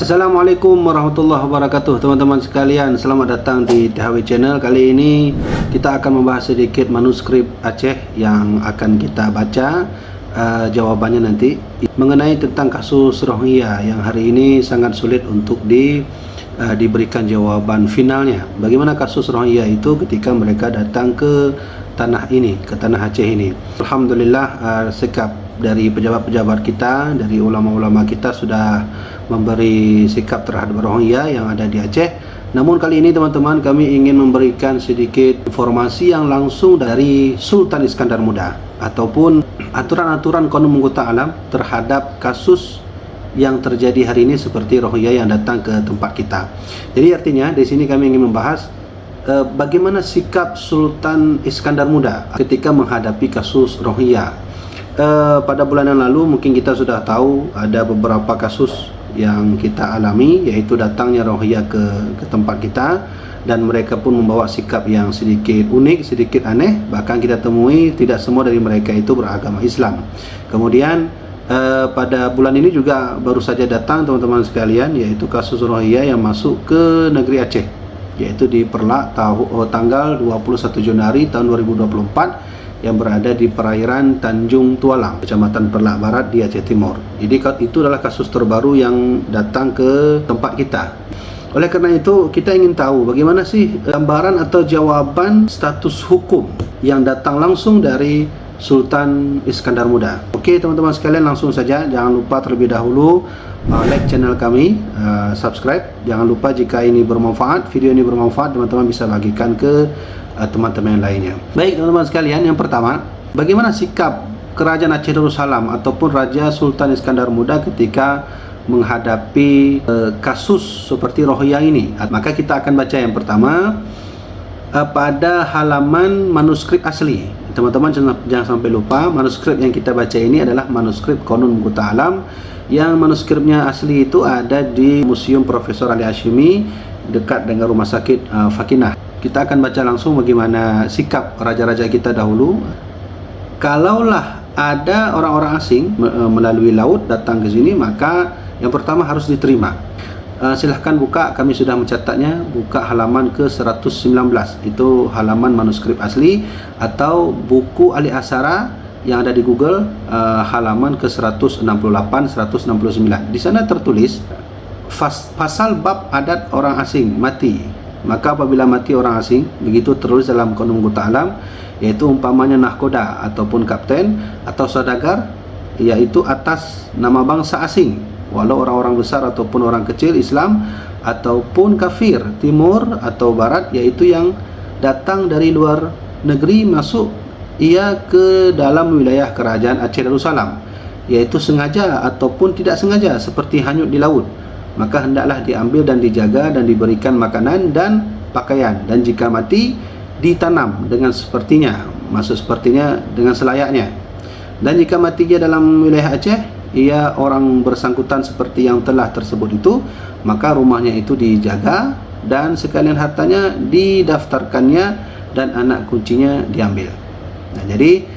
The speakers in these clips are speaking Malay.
Assalamualaikum warahmatullahi wabarakatuh, teman-teman sekalian. Selamat datang di THW Channel. Kali ini kita akan membahas sedikit manuskrip Aceh yang akan kita baca jawabannya nanti mengenai tentang kasus Rohingya yang hari ini sangat sulit untuk diberikan jawaban finalnya. Bagaimana kasus Rohingya itu ketika mereka datang ke tanah ini, ke tanah Aceh ini. Alhamdulillah, sikap dari pejabat-pejabat kita, dari ulama-ulama kita sudah memberi sikap terhadap Rohingya yang ada di Aceh. Namun kali ini teman-teman, kami ingin memberikan sedikit informasi yang langsung dari Sultan Iskandar Muda ataupun aturan-aturan Qanun Mughta Alam terhadap kasus yang terjadi hari ini seperti Rohingya yang datang ke tempat kita. Jadi artinya di sini kami ingin membahas bagaimana sikap Sultan Iskandar Muda ketika menghadapi kasus Rohingya. Pada bulan yang lalu mungkin kita sudah tahu ada beberapa kasus yang kita alami, yaitu datangnya Rohingya ke tempat kita, dan mereka pun membawa sikap yang sedikit unik, sedikit aneh. Bahkan kita temui tidak semua dari mereka itu beragama Islam. Kemudian pada bulan ini juga baru saja datang teman-teman sekalian, yaitu kasus Rohingya yang masuk ke negeri Aceh, yaitu di Perlak tanggal 21 Januari tahun 2024 yang berada di perairan Tanjung Tualang, Kecamatan Perlak Barat di Aceh Timur. Jadi itu adalah kasus terbaru yang datang ke tempat kita. Oleh karena itu kita ingin tahu bagaimana sih gambaran atau jawaban status hukum yang datang langsung dari Sultan Iskandar Muda. Oke teman-teman sekalian, langsung saja. Jangan lupa terlebih dahulu like channel kami, subscribe. Jangan lupa jika ini bermanfaat, video ini bermanfaat, teman-teman bisa bagikan ke teman-teman yang lainnya. Baik teman-teman sekalian, yang pertama, bagaimana sikap Kerajaan Aceh Darussalam ataupun Raja Sultan Iskandar Muda ketika menghadapi kasus seperti Rohingya ini? Maka kita akan baca yang pertama pada halaman manuskrip asli. Teman-teman jangan sampai lupa, manuskrip yang kita baca ini adalah manuskrip Qanun Mughta Alam, yang manuskripnya asli itu ada di Museum Profesor Ali Hashimi dekat dengan Rumah Sakit Fakinah. Kita akan baca langsung bagaimana sikap raja-raja kita dahulu. Kalaulah ada orang-orang asing melalui laut datang ke sini, maka yang pertama harus diterima. Silahkan buka, kami sudah mencatatnya, buka halaman ke 119. Itu halaman manuskrip asli atau buku ahli aksara yang ada di Google, halaman ke 168, 169. Di sana tertulis pasal bab adat orang asing mati. Maka apabila mati orang asing, begitu tertulis dalam Qanun Mughta Alam, yaitu umpamanya nahkoda ataupun kapten atau saudagar, yaitu atas nama bangsa asing, walau orang-orang besar ataupun orang kecil Islam ataupun kafir timur atau barat, yaitu yang datang dari luar negeri masuk ia ke dalam wilayah Kerajaan Aceh Darussalam, yaitu sengaja ataupun tidak sengaja seperti hanyut di laut, maka hendaklah diambil dan dijaga dan diberikan makanan dan pakaian, dan jika mati ditanam dengan sepertinya, maksud sepertinya dengan selayaknya. Dan jika matinya dalam wilayah Aceh, ia orang bersangkutan seperti yang telah tersebut itu, maka rumahnya itu dijaga dan sekalian hartanya didaftarkannya dan anak kuncinya diambil. Nah, jadi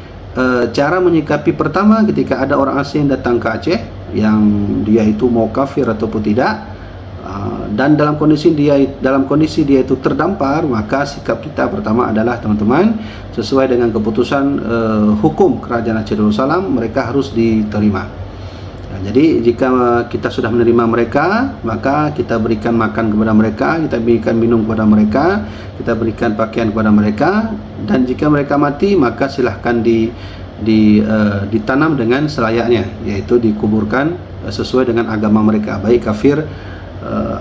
cara menyikapi pertama ketika ada orang asing datang ke Aceh yang dia itu mau kafir ataupun tidak, dan dalam kondisi dia itu terdampar, maka sikap kita pertama adalah teman-teman, sesuai dengan keputusan hukum Kerajaan Aceh Darussalam, mereka harus diterima. Nah, jadi jika kita sudah menerima mereka, maka kita berikan makan kepada mereka, kita berikan minum kepada mereka, kita berikan pakaian kepada mereka, dan jika mereka mati, maka silahkan ditanam dengan selayaknya, yaitu dikuburkan sesuai dengan agama mereka, baik kafir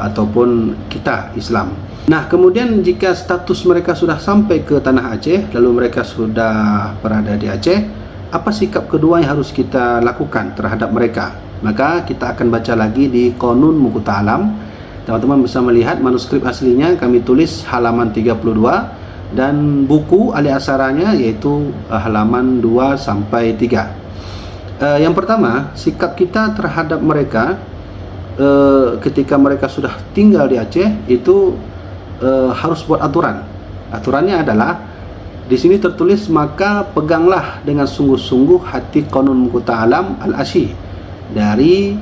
ataupun kita Islam. Nah, kemudian jika status mereka sudah sampai ke tanah Aceh, lalu mereka sudah berada di Aceh, apa sikap kedua yang harus kita lakukan terhadap mereka? Maka kita akan baca lagi di Qanun Mughta Alam. Teman-teman bisa melihat manuskrip aslinya, kami tulis halaman 32, dan buku ahli aksaranya yaitu halaman 2 sampai 3. Yang pertama, sikap kita terhadap mereka ketika mereka sudah tinggal di Aceh itu harus buat aturan. Aturannya adalah di sini tertulis, maka peganglah dengan sungguh-sungguh hati Qanun Mughta Alam Al-Asyi dari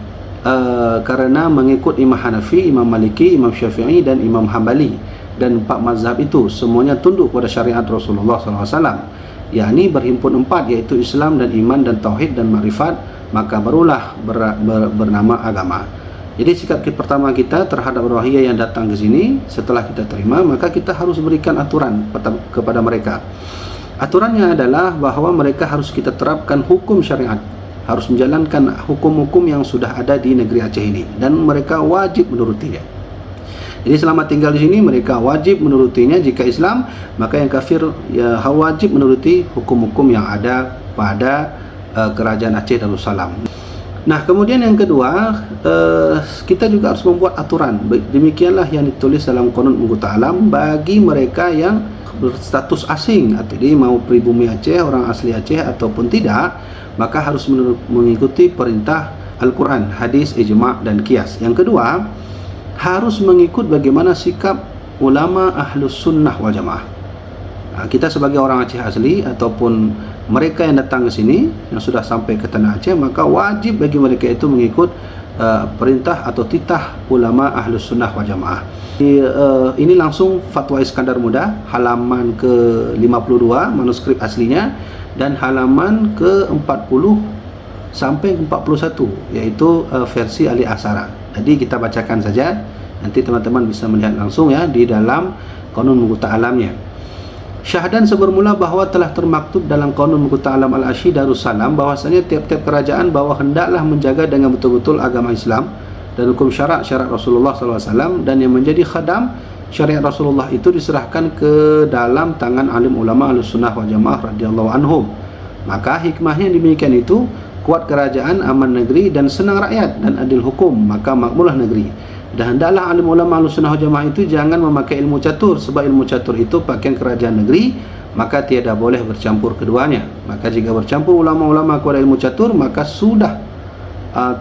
Karena mengikut Imam Hanafi, Imam Maliki, Imam Syafi'i dan Imam Hambali, dan 4 mazhab itu semuanya tunduk pada syariat Rasulullah SAW, yakni berhimpun 4, yaitu Islam dan iman dan tauhid dan makrifat, maka barulah bernama agama. Jadi sikap pertama kita terhadap rohiyah yang datang ke sini, setelah kita terima, maka kita harus berikan aturan kepada mereka. Aturannya adalah bahawa mereka harus kita terapkan hukum syariat, harus menjalankan hukum-hukum yang sudah ada di negeri Aceh ini, dan mereka wajib menurutinya. Jadi selama tinggal di sini mereka wajib menurutinya. Jika Islam, maka yang kafir ya wajib menuruti hukum-hukum yang ada pada kerajaan Aceh Darussalam. Nah, kemudian yang kedua, kita juga harus membuat aturan. Demikianlah yang ditulis dalam Qanun Mughta Alam bagi mereka yang berstatus asing, jadi mau pribumi Aceh, orang asli Aceh ataupun tidak, maka harus mengikuti perintah Al-Quran, hadis, ijma' dan qiyas. Yang kedua, harus mengikut bagaimana sikap ulama Ahlus Sunnah wal Jamaah. Kita sebagai orang Aceh asli ataupun mereka yang datang ke sini yang sudah sampai ke tanah Aceh, maka wajib bagi mereka itu mengikut perintah atau titah ulama Ahlus Sunnah wal Jamaah. Ini langsung Fatwa Iskandar Muda halaman ke-52 manuskrip aslinya, dan halaman ke-40 sampai 41, yaitu versi Ali Asara. Jadi kita bacakan saja, nanti teman-teman bisa melihat langsung ya di dalam Qanun Mughta Alamnya. Syahadan bermula bahawa telah termaktub dalam Qanun Mughta Alam Al-Asyi Darussalam bahwasanya tiap-tiap kerajaan bahawa hendaklah menjaga dengan betul-betul agama Islam dan hukum syarat Rasulullah SAW, dan yang menjadi khadam syariat Rasulullah itu diserahkan ke dalam tangan alim ulama Ahlussunnah wal Jamaah radhiyallahu anhum. Maka hikmahnya demikian itu, kuat kerajaan, aman negeri, dan senang rakyat, dan adil hukum, maka makmurlah negeri. Dan hendaklah alim ulama Ahlussunnah wal Jamaah itu jangan memakai ilmu catur, sebab ilmu catur itu pakaian kerajaan negeri, maka tiada boleh bercampur keduanya. Maka jika bercampur ulama-ulama kepada ilmu catur, maka sudah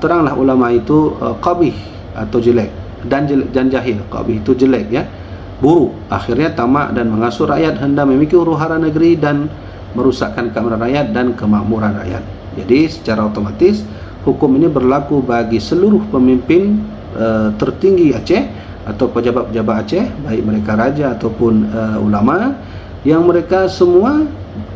teranglah ulama itu qabih atau jelek, dan jahil. Qabih itu jelek ya, buruk. Akhirnya tamak dan mengasuh rakyat, hendak memiliki huru-hara negeri dan merusakkan keamanan rakyat dan kemakmuran rakyat. Jadi secara otomatis hukum ini berlaku bagi seluruh pemimpin tertinggi Aceh atau pejabat-pejabat Aceh, baik mereka raja ataupun ulama, yang mereka semua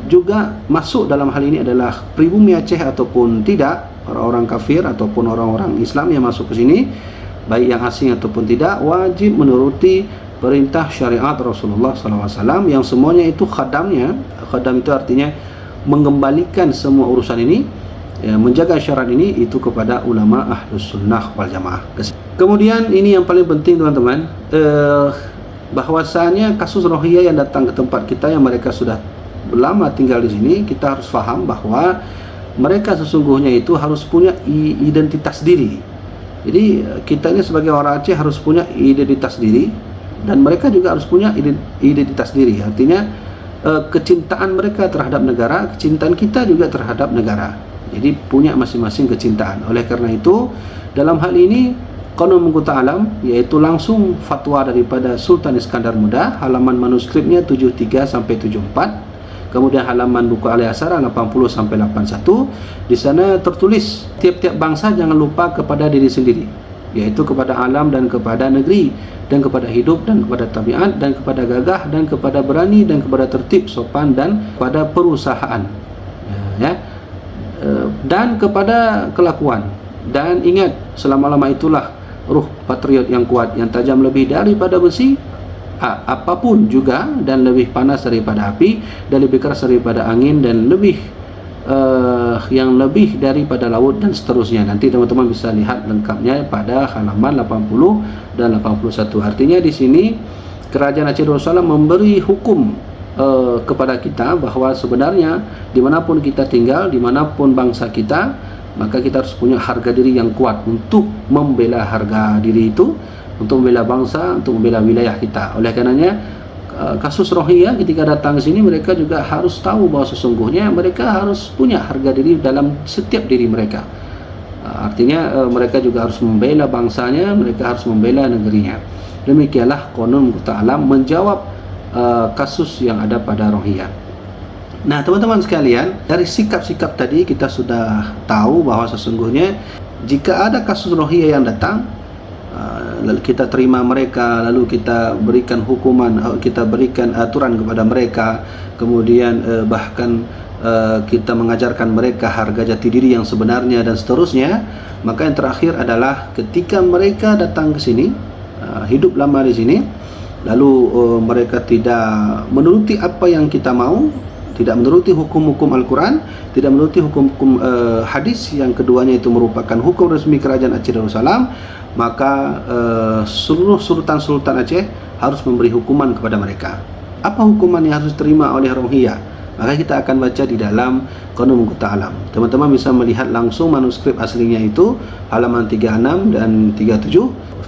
juga masuk dalam hal ini adalah pribumi Aceh ataupun tidak, orang-orang kafir ataupun orang-orang Islam yang masuk ke sini, baik yang asing ataupun tidak, wajib menuruti perintah syariat Rasulullah SAW yang semuanya itu khadamnya. Khadam itu artinya mengembalikan semua urusan ini, ya, menjaga syarat ini itu kepada ulama Ahlus Sunnah wal Jamaah. Kemudian ini yang paling penting teman-teman, bahwasanya kasus rohiyah yang datang ke tempat kita yang mereka sudah lama tinggal di sini, kita harus faham bahwa mereka sesungguhnya itu harus punya identitas diri. Jadi kita ini sebagai orang Aceh harus punya identitas diri, dan mereka juga harus punya identitas diri. Artinya kecintaan mereka terhadap negara, kecintaan kita juga terhadap negara. Jadi punya masing-masing kecintaan. Oleh karena itu, dalam hal ini Qanun Mughta Alam, yaitu langsung fatwa daripada Sultan Iskandar Muda, halaman manuskripnya 73 sampai 74. Kemudian halaman buku Ali Asara 80 sampai 81. Di sana tertulis tiap-tiap bangsa jangan lupa kepada diri sendiri, yaitu kepada alam dan kepada negeri, dan kepada hidup dan kepada tabiat, dan kepada gagah dan kepada berani, dan kepada tertib sopan, dan kepada perusahaan, dan kepada kelakuan. Dan ingat, selama-lama itulah ruh patriot yang kuat, yang tajam lebih daripada besi apapun juga, dan lebih panas daripada api, dan lebih keras daripada angin, dan lebih yang lebih daripada laut, dan seterusnya. Nanti teman-teman bisa lihat lengkapnya pada halaman 80 dan 81. Artinya di sini Kerajaan Aceh Darussalam memberi hukum kepada kita bahwa sebenarnya dimanapun kita tinggal, dimanapun bangsa kita, maka kita harus punya harga diri yang kuat untuk membela harga diri itu, untuk membela bangsa, untuk membela wilayah kita. Oleh karenanya kasus rohiyah ketika datang ke sini, mereka juga harus tahu bahwa sesungguhnya mereka harus punya harga diri dalam setiap diri mereka. Artinya mereka juga harus membela bangsanya, mereka harus membela negerinya. Demikianlah Qanun Mughta Alam menjawab kasus yang ada pada rohiyah. Nah teman-teman sekalian, dari sikap-sikap tadi kita sudah tahu bahwa sesungguhnya Jika ada kasus Rohingya yang datang, lalu kita terima mereka, lalu kita berikan hukuman, kita berikan aturan kepada mereka, kemudian bahkan kita mengajarkan mereka harga jati diri yang sebenarnya dan seterusnya. Maka yang terakhir adalah ketika mereka datang ke sini, hidup lama di sini, lalu mereka tidak menuruti apa yang kita mau, tidak menuruti hukum-hukum Al-Quran, tidak menuruti hukum-hukum hadis, yang keduanya itu merupakan hukum resmi Kerajaan Aceh Darussalam, maka seluruh sultan-sultan Aceh harus memberi hukuman kepada mereka. Apa hukuman yang harus diterima oleh Rohingya? Maka kita akan baca di dalam Qanun Muqta' Alam. Teman-teman bisa melihat langsung manuskrip aslinya itu halaman 36 dan 37,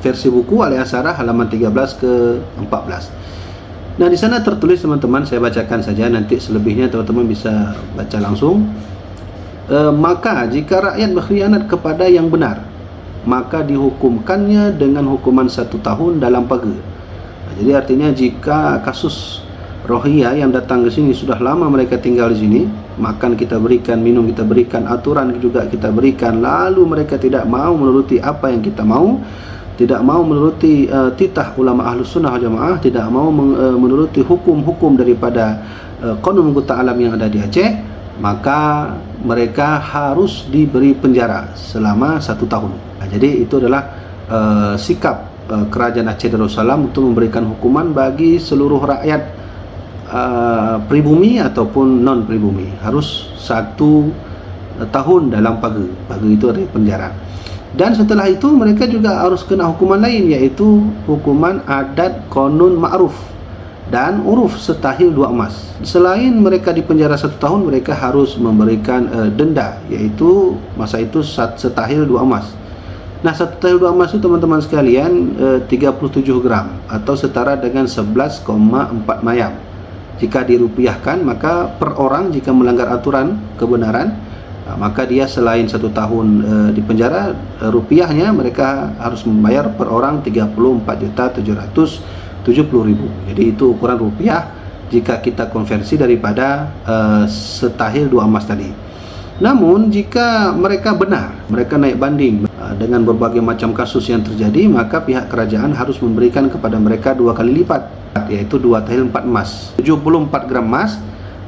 versi buku Al-Asharah halaman 13 ke 14. Nah, di sana tertulis, teman-teman, saya bacakan saja, nanti selebihnya teman-teman bisa baca langsung. Maka jika rakyat berkhianat kepada yang benar, maka dihukumkannya dengan hukuman 1 tahun dalam paga. Jadi artinya jika kasus Rohingya yang datang ke sini sudah lama mereka tinggal di sini, makan kita berikan, minum kita berikan, aturan juga kita berikan, lalu mereka tidak mau menuruti apa yang kita mau, tidak mau menuruti titah ulama Ahlus Sunnah wal Jamaah, tidak mau menuruti hukum-hukum daripada Qanun Muqta' Alam yang ada di Aceh, maka mereka harus diberi penjara selama 1 tahun. Nah, jadi itu adalah sikap Kerajaan Aceh Darussalam untuk memberikan hukuman bagi seluruh rakyat pribumi ataupun non pribumi, harus 1 tahun dalam paga. Paga itu adalah penjara. Dan setelah itu mereka juga harus kena hukuman lain, yaitu hukuman adat konun ma'ruf dan uruf setahil 2 emas. Selain mereka dipenjara 1 tahun, mereka harus memberikan denda, yaitu masa itu setahil 2 emas. Nah, setahil 2 emas itu, teman-teman sekalian, 37 gram atau setara dengan 11,4 mayam. Jika dirupiahkan, maka per orang jika melanggar aturan kebenaran, maka dia selain 1 tahun di penjara, rupiahnya mereka harus membayar per orang 34.770.000. Jadi itu ukuran rupiah jika kita konversi daripada setahil 2 emas tadi. Namun jika mereka benar, mereka naik banding dengan berbagai macam kasus yang terjadi, maka pihak kerajaan harus memberikan kepada mereka 2 kali lipat, yaitu 2 tahil 4 emas, 74 gram emas,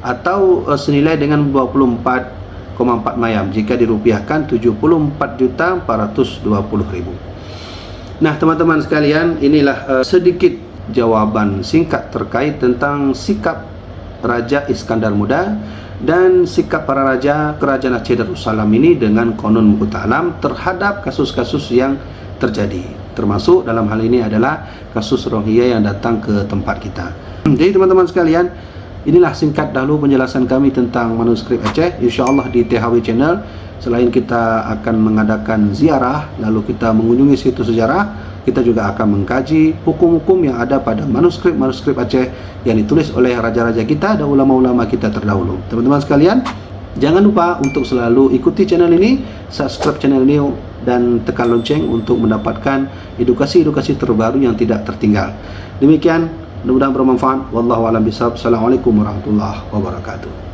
atau senilai dengan 24,4 mayam jika dirupiahkan 74.420.000. Nah, teman-teman sekalian, inilah sedikit jawaban singkat terkait tentang sikap Raja Iskandar Muda dan sikap para raja Kerajaan Aceh Darussalam ini dengan Qanun Muqta' Alam terhadap kasus-kasus yang terjadi, termasuk dalam hal ini adalah kasus Rohingya yang datang ke tempat kita. Jadi teman-teman sekalian, inilah singkat dahulu penjelasan kami tentang manuskrip Aceh. InsyaAllah di THW Channel, selain kita akan mengadakan ziarah, lalu kita mengunjungi situs sejarah, kita juga akan mengkaji hukum-hukum yang ada pada manuskrip Aceh yang ditulis oleh raja-raja kita dan ulama-ulama kita terdahulu. Teman-teman sekalian, jangan lupa untuk selalu ikuti channel ini, subscribe channel ini, dan tekan lonceng untuk mendapatkan edukasi-edukasi terbaru yang tidak tertinggal. Demikian, mudah-mudahan bermanfaat. Wallahu a'lam bishawab. Assalamualaikum warahmatullahi wabarakatuh.